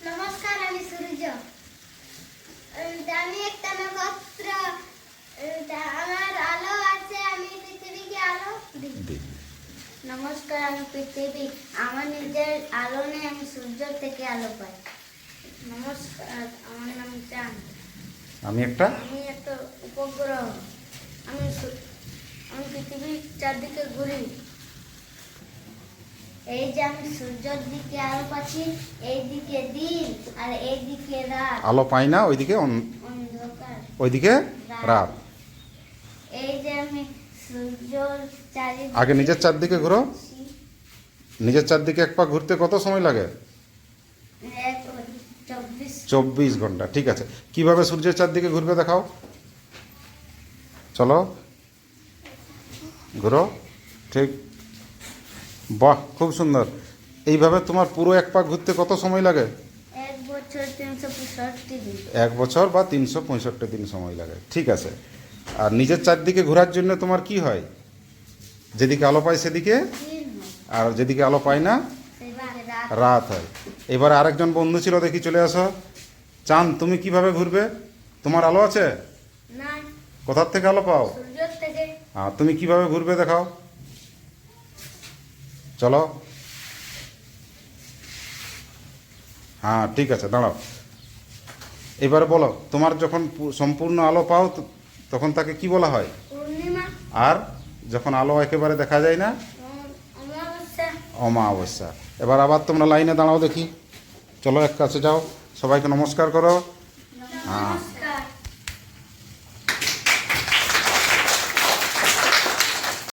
নমস্কার, আমি সূর্য। আমি একটা নক্ষত্র। আমার আলো আছে, আমি পৃথিবীকে আলো দিই। নমস্কার, আমি পৃথিবী। আমার নিজের আলো নেই, আমি সূর্য থেকে আলো পাই। নমস্কার, আমার নাম চাঁদ। আমি একটা উপগ্রহ। আমি পৃথিবীর চারদিকে ঘুরি। এই যে আমি সূর্যের দিকে আলো পাচ্ছি, এই দিকে দিন আর এই দিকে রাত। আলো পাই না, ওইদিকে অন্ধকার। ওইদিকে রাত। এই যে আমি সূর্যর চারিদিকে আগে নিজের চারদিকে ঘুরো। নিজের চারদিকে এক পা ঘুরতে কত সময় লাগে? 24 ঘন্টা। ঠিক আছে, কিভাবে সূর্যের চারদিকে ঘুরবে দেখাও। চলো ঘুরো। ঠিক, বাহ, খুব সুন্দর। এইভাবে তোমার পুরো এক পা ঘুরতে কত সময় লাগে? 1 বছর 365 দিন। 1 বছর বা 365 দিন সময় লাগে। ঠিক আছে। আর নিজের চারদিকে ঘোরার জন্য তোমার কি হয়? যেদিকে আলো পায় সেদিকে, আর যেদিকে আলো পায় না রাত হয়। এবারে আরেকজন বন্ধু ছিল, দেখি চলে আসো। চাঁদ, তুমি কিভাবে ঘুরবে? তোমার আলো আছে? না, কোথার থেকে আলো পাও? সূর্যের থেকে। তুমি কিভাবে ঘুরবে দেখাও। চলো। হ্যাঁ, ঠিক আছে, দাঁড়াও। এবারে বলো, তোমার যখন সম্পূর্ণ আলো পাও তখন তাকে কি বলা হয়? পূর্ণিমা। আর যখন আলো একেবারে দেখা যায় না? অমাবস্যা। অমাবস্যা। এবার আবার তোমরা লাইনে দাঁড়াও দেখি। চলো, এক কাছে যাও, সবাইকে নমস্কার করো। হ্যাঁ।